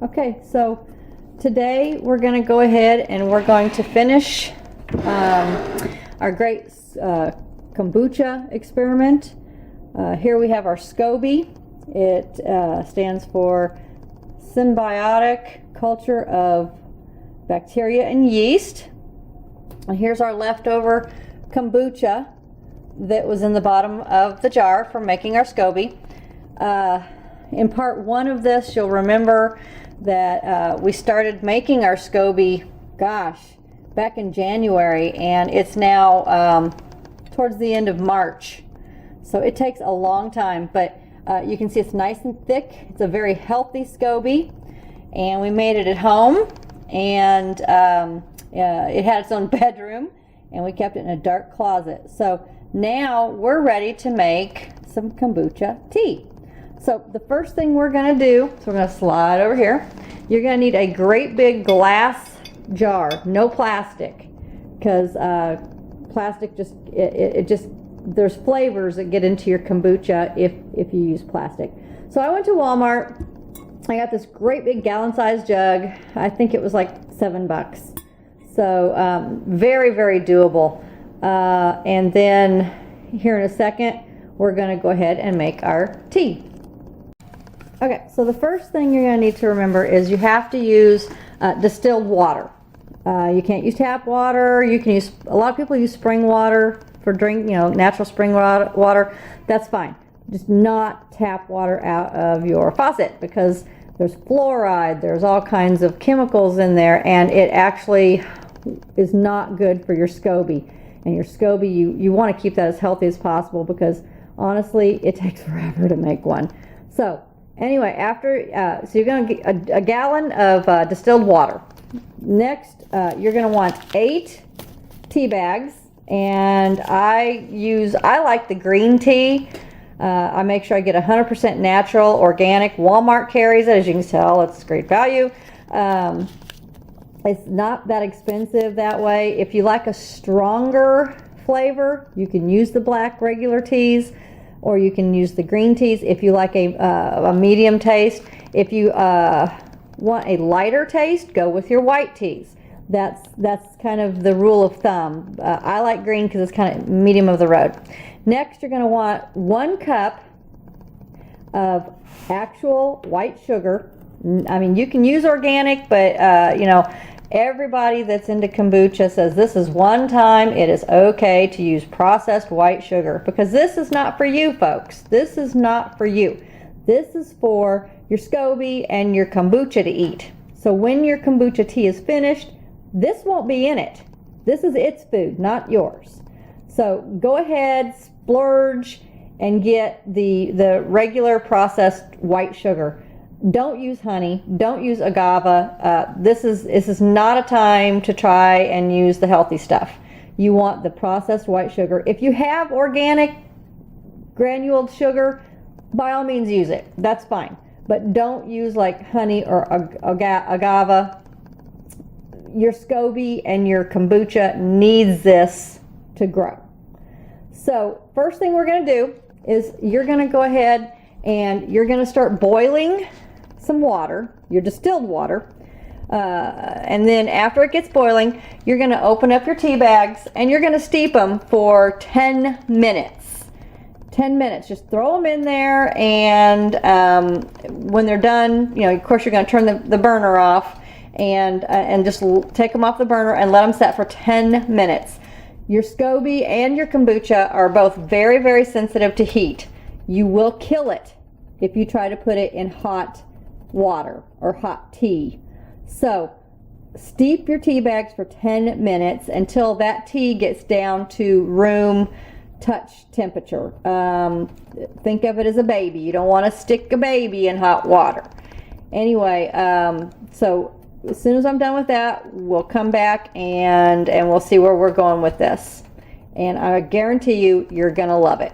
Okay, so today we're going to go ahead and we're going to finish our great kombucha experiment. Here we have our SCOBY. It stands for Symbiotic Culture of Bacteria and Yeast. And here's our leftover kombucha that was in the bottom of the jar from making our SCOBY. In part one of this, you'll remember that we started making our SCOBY, back in January, and it's now towards the end of March. So it takes a long time, but you can see it's nice and thick. It's a very healthy SCOBY, and we made it at home, and it had its own bedroom, and we kept it in a dark closet. So now we're ready to make some kombucha tea. So the first thing we're going to do, so we're going to slide over here. You're going to need a great big glass jar, no plastic, because plastic there's flavors that get into your kombucha if you use plastic. So I went to Walmart. I got this great big gallon-sized jug. I think it was like $7. So very, very doable. And then here in a second, we're going to go ahead and make our tea. Okay, so the first thing you're going to need to remember is you have to use distilled water. You can't use tap water. You can use, a lot of people use spring water for natural spring water. That's fine. Just not tap water out of your faucet, because there's fluoride, there's all kinds of chemicals in there, and it actually is not good for your SCOBY. And your SCOBY, you want to keep that as healthy as possible, because honestly, it takes forever to make one. So anyway, so you're going to get a gallon of distilled water. Next, you're going to want 8 tea bags, and I like the green tea. I make sure I get 100% natural, organic. Walmart carries it, as you can tell. It's great value. It's not that expensive that way. If you like a stronger flavor, you can use the black regular teas, or you can use the green teas if you like a medium taste. If you want a lighter taste, go with your white teas. That's kind of the rule of thumb. I like green because it's kind of medium of the road. Next, you're going to want 1 cup of actual white sugar. I mean, you can use organic, but everybody that's into kombucha says this is one time it is okay to use processed white sugar, because this is not for you, folks. This is not for you. This is for your SCOBY and your kombucha to eat. So when your kombucha tea is finished, this won't be in it. This is its food, not yours. So go ahead, splurge, and get the regular processed white sugar. Don't use honey. Don't use agave. This is not a time to try and use the healthy stuff. You want the processed white sugar. If you have organic granuled sugar, by all means use it. That's fine. But don't use like honey or agave. Your SCOBY and your kombucha needs this to grow. So first thing we're going to do is you're going to go ahead and you're going to start boiling some water, your distilled water, and then after it gets boiling, you're going to open up your tea bags and you're going to steep them for 10 minutes. 10 minutes. Just throw them in there, and when they're done, of course you're going to turn the burner off, and just take them off the burner and let them set for 10 minutes. Your SCOBY and your kombucha are both very, very sensitive to heat. You will kill it if you try to put it in hot water or hot tea. So steep your tea bags for 10 minutes until that tea gets down to room touch temperature. Think of it as a baby. You don't want to stick a baby in hot water. Anyway, so as soon as I'm done with that, we'll come back and we'll see where we're going with this. And I guarantee you're going to love it.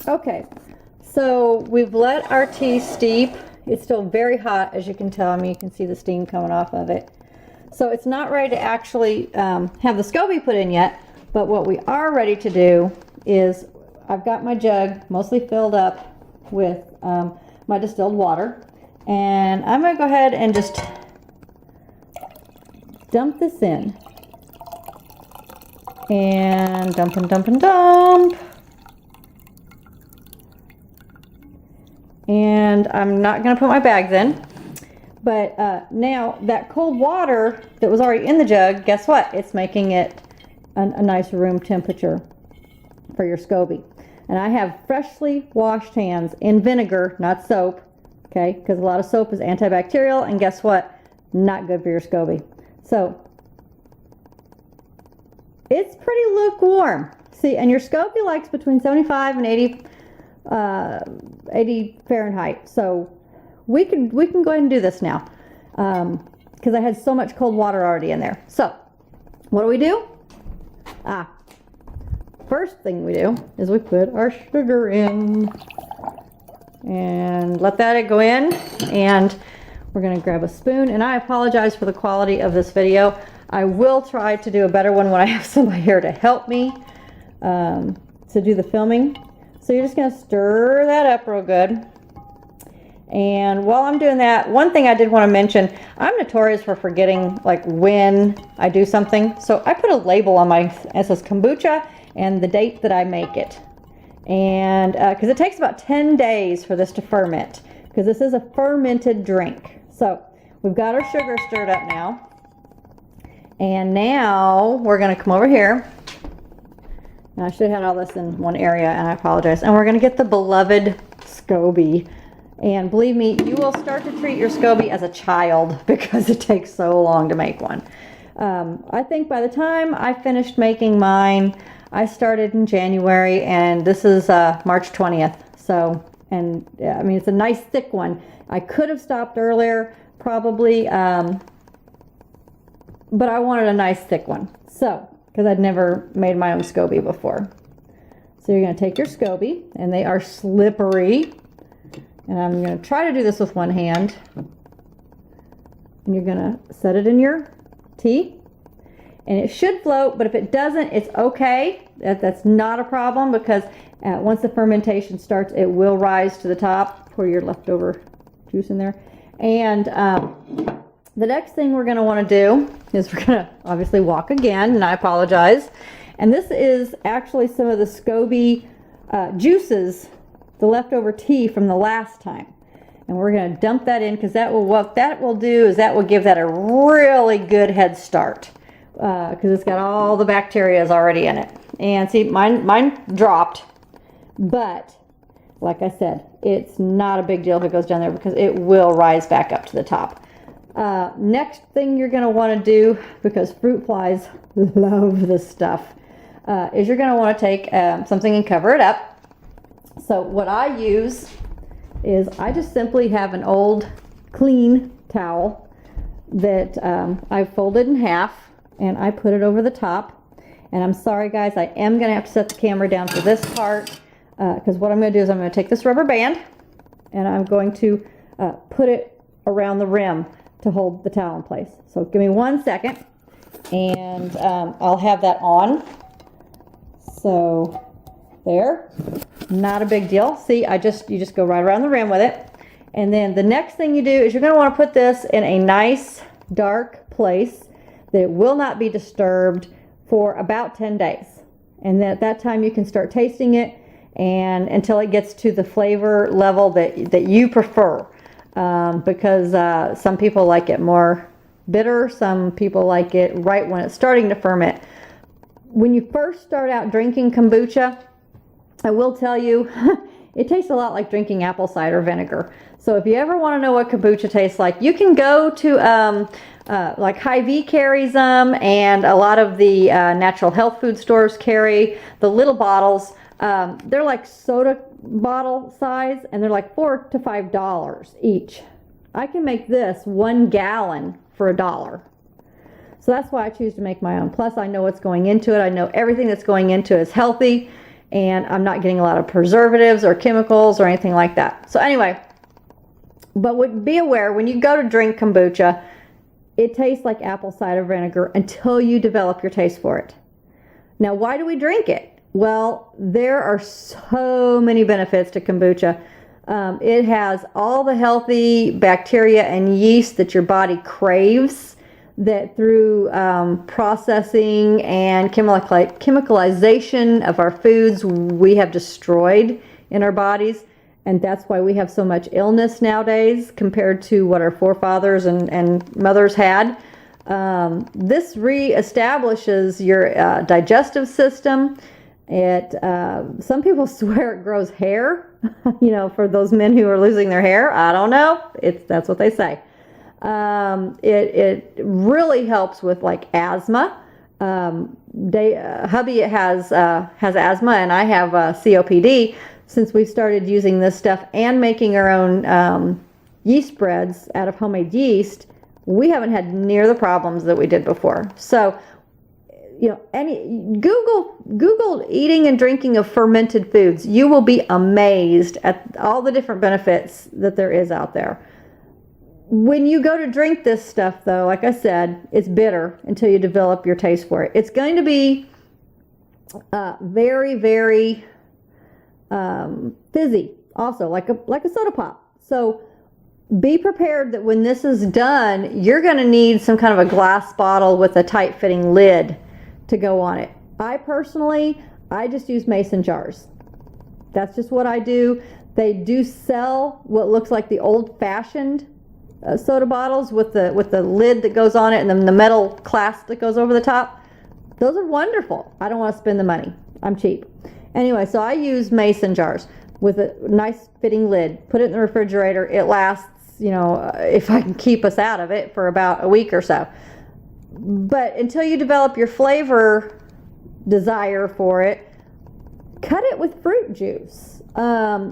Okay, so we've let our tea steep. It's still very hot, as you can tell. I mean, you can see the steam coming off of it. So it's not ready to actually have the SCOBY put in yet, but what we are ready to do is I've got my jug mostly filled up with my distilled water. And I'm going to go ahead and just dump this in. And dump and dump and dump. And I'm not going to put my bags in. But now that cold water that was already in the jug, guess what? It's making it a nice room temperature for your SCOBY. And I have freshly washed hands in vinegar, not soap, okay? Because a lot of soap is antibacterial, and guess what? Not good for your SCOBY. So it's pretty lukewarm. See, and your SCOBY likes between 75 and 80 Fahrenheit. So we can go ahead and do this now, because I had so much cold water already in there. So what do? First thing we do is we put our sugar in and let that go in, and we're going to grab a spoon. And I apologize for the quality of this video. I will try to do a better one when I have somebody here to help me to do the filming. So you're just going to stir that up real good. And while I'm doing that, one thing I did want to mention, I'm notorious for forgetting like when I do something. So I put a label on my, it says kombucha and the date that I make it. And because it takes about 10 days for this to ferment, because this is a fermented drink. So we've got our sugar stirred up now. And now we're going to come over here. Now I should have had all this in one area, and I apologize. And we're going to get the beloved SCOBY. And believe me, you will start to treat your SCOBY as a child because it takes so long to make one. I think by the time I finished making mine, I started in January, and this is March 20th. So, and yeah, I mean, it's a nice thick one. I could have stopped earlier, probably, but I wanted a nice thick one. So, because I'd never made my own SCOBY before. So you're going to take your SCOBY, and they are slippery. And I'm going to try to do this with one hand. And you're going to set it in your tea. And it should float, but if it doesn't, it's okay. That's not a problem, because once the fermentation starts, it will rise to the top. Pour your leftover juice in there. And the next thing we're going to want to do is we're going to obviously walk again, and I apologize. And this is actually some of the SCOBY juices, the leftover tea from the last time. And we're going to dump that in, because what that will do is that will give that a really good head start, because it's got all the bacteria already in it. And see, mine dropped, but like I said, it's not a big deal if it goes down there, because it will rise back up to the top. Next thing you're going to want to do, because fruit flies love this stuff, is you're going to want to take something and cover it up. So what I use is I just simply have an old clean towel that I've folded in half, and I put it over the top. And I'm sorry guys, I am going to have to set the camera down for this part, because what I'm going to do is I'm going to take this rubber band and I'm going to put it around the rim to hold the towel in place. So give me 1 second, and I'll have that on. So there, not a big deal. See, you just go right around the rim with it. And then the next thing you do is you're going to want to put this in a nice dark place that will not be disturbed for about 10 days. And then at that time you can start tasting it, and until it gets to the flavor level that you prefer. Because some people like it more bitter, some people like it right when it's starting to ferment. When you first start out drinking kombucha, I will tell you, it tastes a lot like drinking apple cider vinegar. So if you ever want to know what kombucha tastes like, you can go to like Hy-Vee carries them, and a lot of the natural health food stores carry the little bottles. They're like soda bottle size, and they're like $4 to $5 each. I can make this 1 gallon for $1. So that's why I choose to make my own. Plus I know what's going into it. I know everything that's going into it is healthy, and I'm not getting a lot of preservatives or chemicals or anything like that. So anyway, but be aware, when you go to drink kombucha, it tastes like apple cider vinegar until you develop your taste for it. Now, why do we drink it? Well, there are so many benefits to kombucha. It has all the healthy bacteria and yeast that your body craves, that through processing and chemicalization of our foods we have destroyed in our bodies. And that's why we have so much illness nowadays compared to what our forefathers and mothers had. This reestablishes your digestive system. Some people swear it grows hair. For those men who are losing their hair, I don't know. That's what they say. It really helps with like asthma. Hubby has asthma, and I have COPD. Since we started using this stuff and making our own yeast spreads out of homemade yeast, we haven't had near the problems that we did before. So, Google eating and drinking of fermented foods. You will be amazed at all the different benefits that there is out there. When you go to drink this stuff, though, like I said, it's bitter until you develop your taste for it. It's going to be very, very fizzy, also like a soda pop. So be prepared that when this is done, you're going to need some kind of a glass bottle with a tight fitting lid to go on it. I just use mason jars. That's just what I do. They do sell what looks like the old-fashioned soda bottles with the lid that goes on it and then the metal clasp that goes over the top. Those are wonderful. I don't want to spend the money. I'm cheap. Anyway, so I use mason jars with a nice fitting lid. Put it in the refrigerator. It lasts, if I can keep us out of it, for about a week or so. But until you develop your flavor desire for it, cut it with fruit juice. I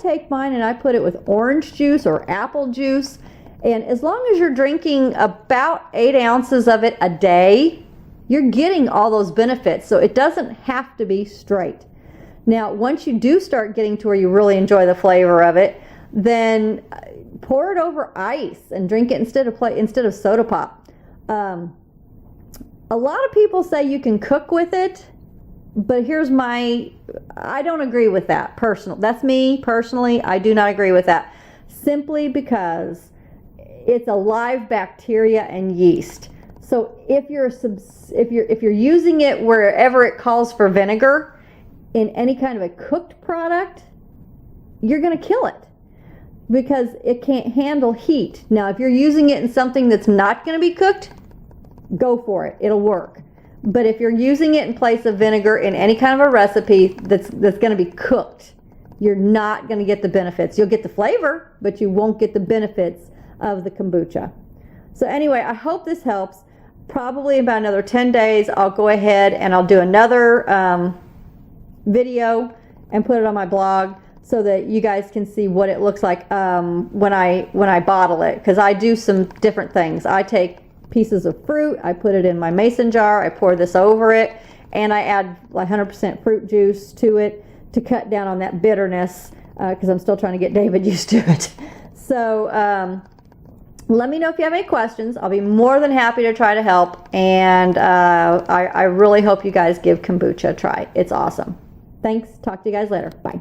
take mine and I put it with orange juice or apple juice. And as long as you're drinking about 8 ounces of it a day, you're getting all those benefits. So it doesn't have to be straight. Now, once you do start getting to where you really enjoy the flavor of it, then pour it over ice and drink it instead of soda pop. A lot of people say you can cook with it, but I don't agree with that. That's me personally. I do not agree with that, simply because it's a live bacteria and yeast. So if you're using it wherever it calls for vinegar in any kind of a cooked product, you're going to kill it because it can't handle heat. Now, if you're using it in something that's not going to be cooked, go for it. It'll work. But if you're using it in place of vinegar in any kind of a recipe that's going to be cooked, you're not going to get the benefits. You'll get the flavor, but you won't get the benefits of the kombucha. So anyway, I hope this helps. Probably about another 10 days, I'll go ahead and I'll do another video and put it on my blog so that you guys can see what it looks like when I bottle it. Because I do some different things. I take pieces of fruit, I put it in my mason jar, I pour this over it, and I add 100% fruit juice to it to cut down on that bitterness because I'm still trying to get David used to it. So let me know if you have any questions. I'll be more than happy to try to help, and I really hope you guys give kombucha a try. It's awesome. Thanks. Talk to you guys later. Bye.